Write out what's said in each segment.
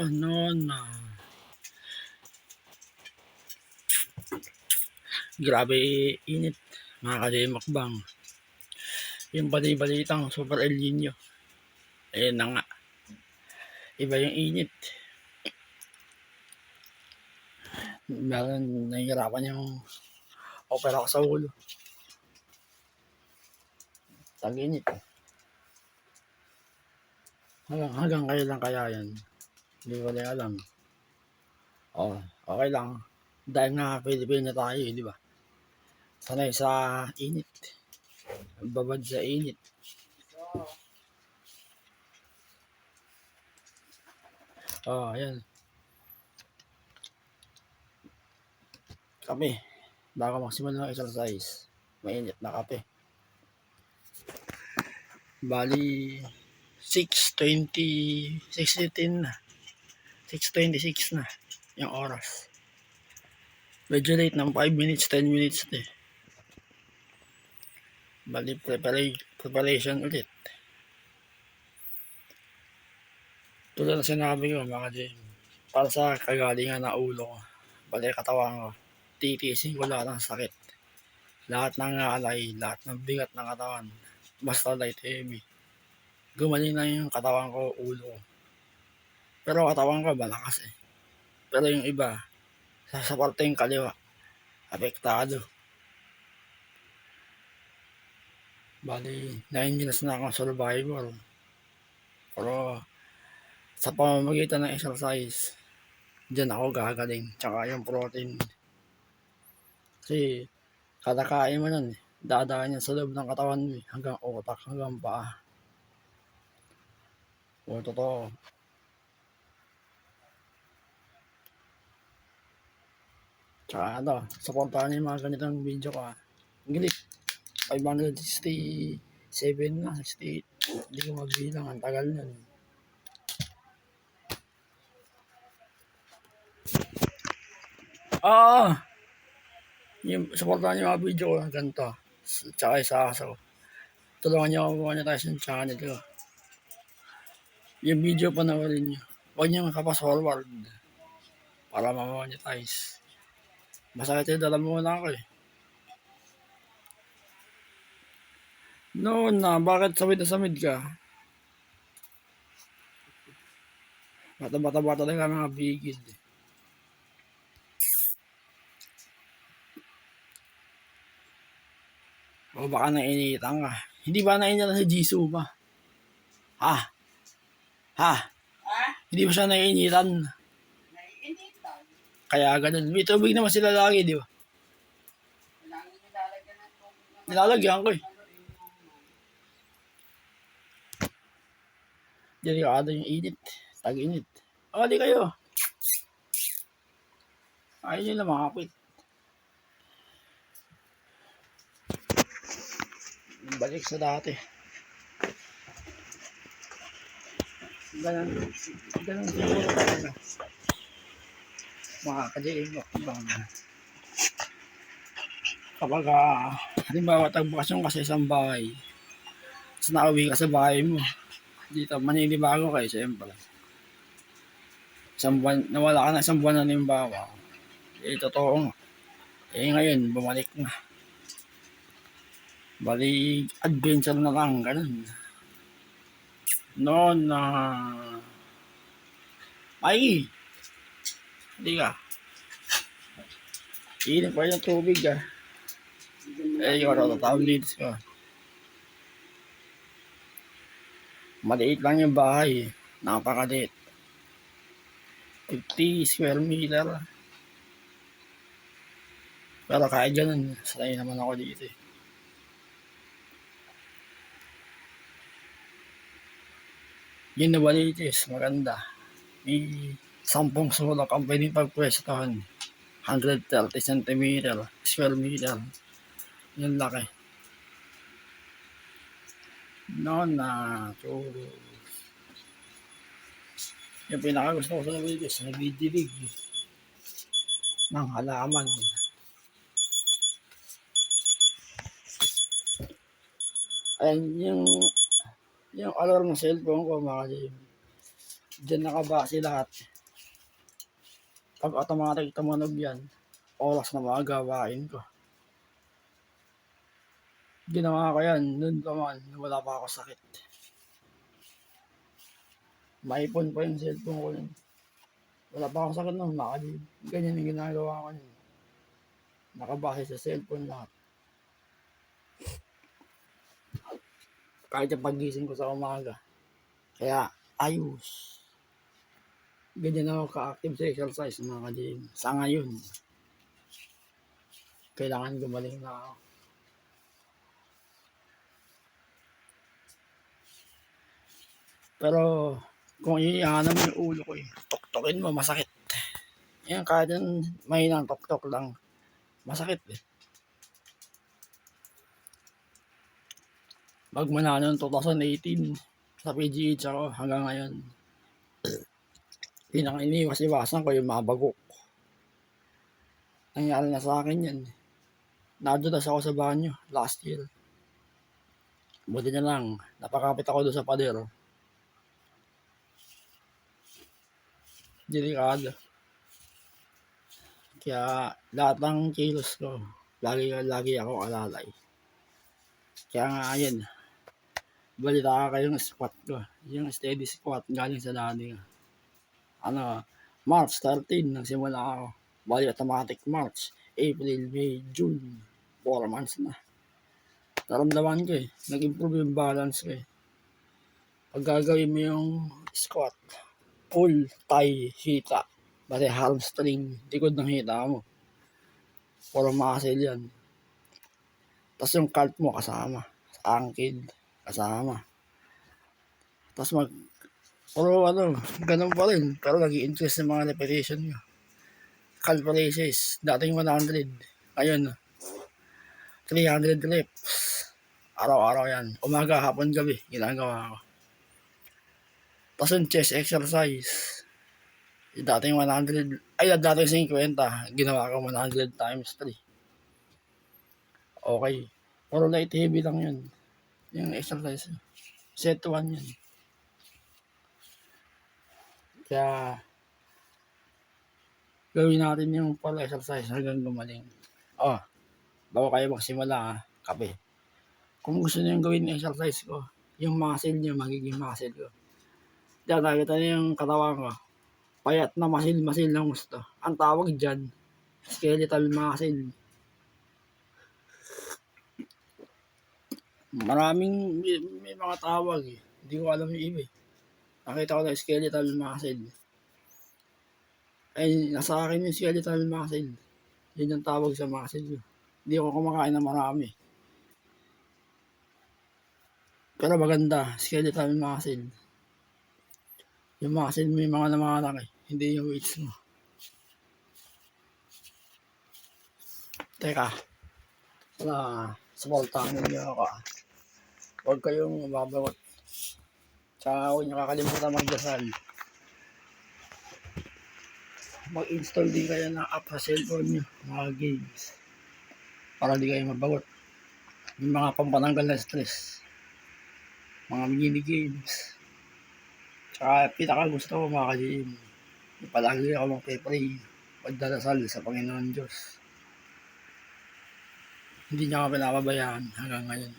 na. Grabe init, mga kadimakbang. Yung bali-balitang Super El Nino. Ayan na nga. Iba yung init. Meron nahihirapan yung opera ko sa ulo. Tag-init. Hanggang kailan kaya yan? Hindi ko rin alam. Oh, okay lang. Dahil nga Pilipino tayo, di ba? Sanay sa init. Babad sa init. Oh, ayan. Kape. Bago magsimula ng exercise. Mainit na kape. Bali, 6:20, 6:18 na. 6:26 na yung oras. Medyo late ng 5 minutes, 10 minutes na eh. Bali, preparation ulit. Tulad na sinabi ko, mga Jim, para sa kagalingan na ulo ko, bali katawan ko, titiisin ko lahat ng sakit. Lahat ng alay, lahat ng bigat ng katawan. Basta light heavy. Gumaling na yung katawan ko, ulo ko. Pero katawan ko, malakas eh. Pero yung iba, sa parteng kaliwa, apektado. Bali, 9 years na akong survivor. Pero sa pamamagitan ng exercise, dyan ako gagaling. Tsaka yung protein. Kasi kada kain mo nun, dadaan yan sa loob ng katawan mo, hanggang utak, hanggang paa. O, totoo. Tsaka ano, supportahan niyo yung mga ganitong video ko. Gilit, 567 na, 68. Hindi ko magbilang, ang tagal nun. Yung supportahan niyo yung mga video ko, ganito. Tsaka isa aso. Tulungan niyo ako monetize yung channel ko. Yung video panoorin niyo. Huwag niyo makapas-forward para ma-monetize. Masakit yung dala muna ako eh. Noon na, bakit samid na samid ka? Bata-bata talaga mga bigid. O baka nainitan ka. Hindi ba nainitan si Jisoo ba? Ha? Hindi ba siya nainitan? Naiinitan. Kaya ganun. May tubig naman sila lagi, di ba? Nilalagyan ng tubig naman. Nilalagyan ko eh. Delikado yung init. Tag-init. O, di kayo. Ayaw nyo lang makapit. Balik sa dati. Ganun siguro talaga. Makakadiin mo. Kapag halimbawa tagbakasyon ka sa isang bahay, tapos nauwi ka sa bahay mo, dito maninibago kayo, siyempre. Isang buwan, nawala ka na isang buwan na halimbawa. Eh, totoo nga. Eh, ngayon, bumalik na. Bali, adventure na lang, ganun. Noon na... Ay! Hindi ka. Iinip pa yung tubig ah. Eh, yung tatawag leads ko. Maliit lang yung bahay. Napakaliit. 50 square meter. Pero kahit ganun, sanay naman ako dito eh. Yung nabalitis, maganda. May 10 sulok ang pwedeng pagpwestohan. 130 cm, square meter. Yung laki. Noon na, yung pinakagusto ko sa nabalitis, nagdidilig ng halaman. Ayan, yung alarm ng cellphone ko, mga Jim. Diyan nakabase lahat. Pag automatic tumunog yan, oras na mga gawain ko. Ginawa ko yan, noon pa man, wala pa ako sakit. Maipon pa yung cellphone ko yun. Wala pa akong sakit nun, makadib. Ganyan yung ginagawa ko yun. Nakabase sa cellphone lahat. Kahit yung pagising ko sa umaga. Kaya, ayos. Ganyan ako ka-active sa exercise mga ka-gym. Sa ngayon, kailangan gumaling na ako. Pero, kung iiyanan mo yung ulo ko tuktokin mo, masakit. Yan, kahit yung mahinang tuktok lang, masakit eh. Magmula noong 2018, sa PGH ako hanggang ngayon. Pinaka-iniwas-iwasan ko yung mga bagok. Nangyari na sa akin yan. Nadulas ako sa banyo last year. Buti na lang, napakapit ako doon sa pader. Delikado. Kaya lahat ng kilos ko, lagi ako alalay. Kaya nga yun, balita ka yung squat ko. Yung steady squat galing sa dati. March 13 nagsimula ako. Bali automatic March, April, May, June. 4 months na. Naramdaman ko nag-improve yung balance ko Pag gagawin mo yung squat, pull, tie, hita. Bali hamstring, likod ng hita mo. Puro muscle yan. Tapos yung calf mo kasama. Ankle, kasama. Tapos puro ganun pa rin. Pero nag-i-increase ng mga repetition nyo. Calf raises, dating 100. Ngayon, 300 reps. Araw-araw yan. Umaga, hapon, gabi, ginagawa ko. Tapos yung chest exercise. Dating 50, ginawa ko 100 times 3. Okay. Pero light heavy lang yun. Yung exercise. Set 1 yun. Kaya, gawin natin yung pala exercise hanggang gumaling. Bago kayo magsimula, kape. Kung gusto niyo gawin yung exercise ko, yung muscle niyo, magiging muscle ko. Diyan, nakita niyo yung katawan ko. Payat na masil ng gusto. Ang tawag dyan, skeletal muscle. Maraming may mga tawag Hindi ko alam yung iba Nakita ko na skeletal muscle. Ay, nasa akin yung skeletal muscle. Yun yung tawag sa muscle ko. Hindi ako kumakain na marami. Pero maganda, skeletal muscle. Yung muscle may mga namalaki, hindi yung weights mo. Teka, supportahan niyo ako Huwag kayong mababawat. Tsaka huwag niyo kakalimutan magdasal. Mag-install din kayo ng app sa cellphone niyo, mga games. Para di kayo mabagot. Yung mga pampananggal na stress. Mga mini games. Tsaka pinaka gusto ko mga ka-gym. Palagi ako magpe-pray. Magdadasal sa Panginoon Diyos. Hindi niya ako pinapabayaan hanggang ngayon.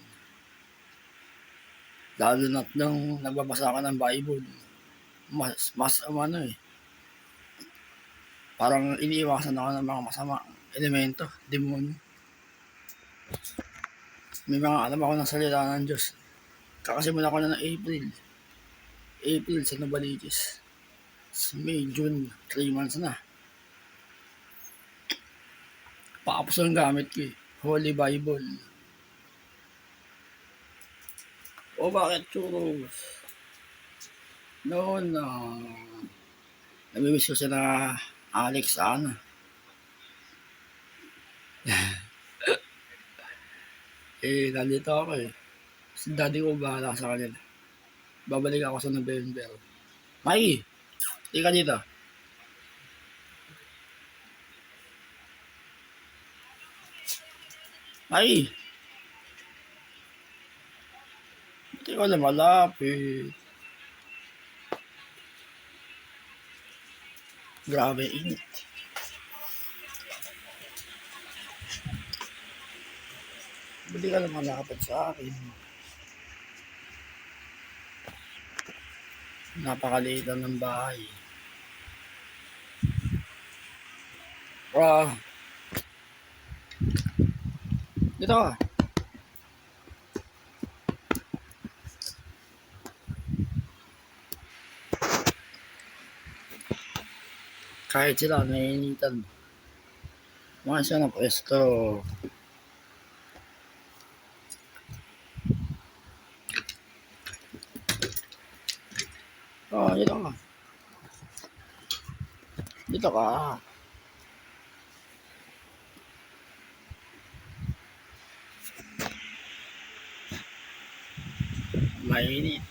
Lalo na't nung nagbabasa ka ng Bible, mas parang iniiwasan ako ng mga masama elemento, demonyo. May mga alam ako ng salita ng Diyos. Kakasimula ko na ng April sa Novaliches. May, June, 3 months na. Paapos ang gamit ko Holy Bible. Bakit churros? Noon, namimiss ko sila Alex, nandito ako Si daddy ko bahala sa kanila. Babalik ako sa November. Mikey, di ka dito. Mikey. Hindi ko na malapit. Grabe init. Bili ka naman nakapad sa akin. Napakaliit lang ng bahay. Ah, dito ka. Kahit sila naiinitan. Mga siya ng pwesto. Oh, dito ka. Dito ka. Mainit.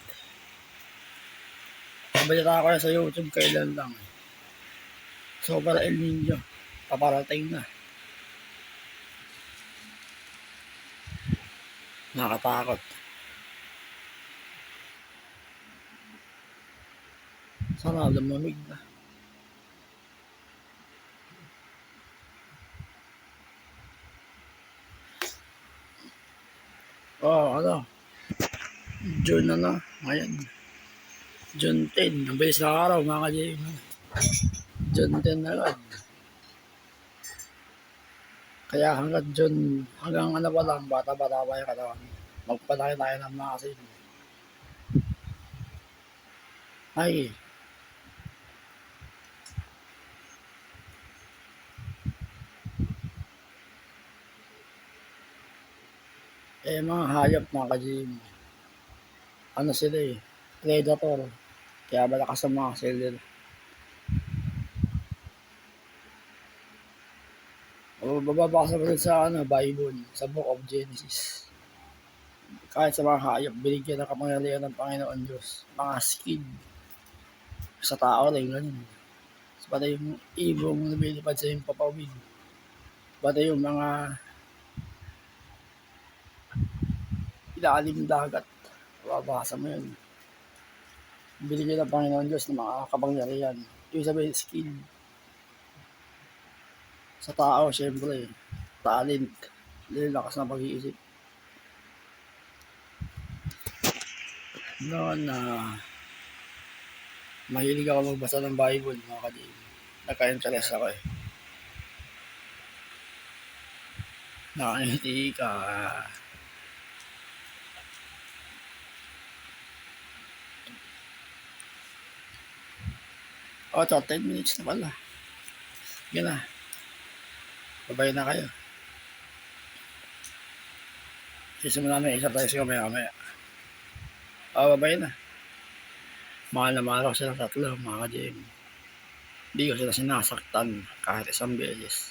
Nabalita ako sa YouTube kailan lang. Sobra El Nino. Paparating na. Nakatakot. Sana lumamig na. Oh, ano? June na na. Ngayon. June 10. Ang bilis na araw mga ka-JM. June 10 na agad. Kaya hanggang ano pa lang, bata-bata pa yung katawan. Magpalaki tayo ng mga asin. Ay, mga hayop mga ka-JM. Ano sila predator. Kaya malakas ang mga seller. O bababasa mo rin sa Bible, sa Book of Genesis. Kahit sa mga hayop, binigyan ng kapangyarihan ng Panginoon Diyos. Mga skid. Sa tao rin, ganun. Pati yung ibong lumilipad sa yung papawid. Pati yung mga ilalim dagat. Babasa mo yun. Binigyan ng Panginoon Diyos ng mga kapangyarihan. Yung sabihin, skill. Sa tao, syempre, talent. Lalakas na pag-iisip. Noon na mahilig ako magbasa ng Bible, mga ka-JM. Nagka-interest ako Nakangiti ka. O, 10 minutes na pala. Yan na. Babay na kayo. Sisimula na exercise ko maya-maya. O, babay na. Mahal na mahal ako silang tatlo, mga ka-JM. Hindi ko sila sinasaktan kahit isang beses.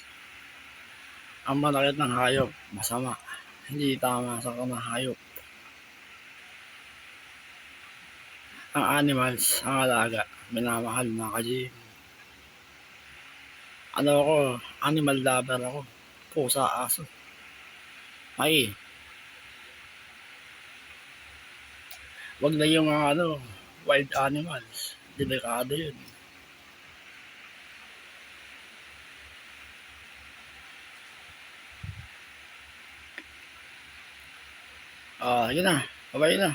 Ang malakit ng hayop, masama. Hindi tama sa ng hayop. Ang animals, ang alaga, minamahal mga ka-JM. Ano ako, animal lover ako. Pusa, aso. Ay, wag na yung wild animals. Delikado yun. Yun na. Babay na.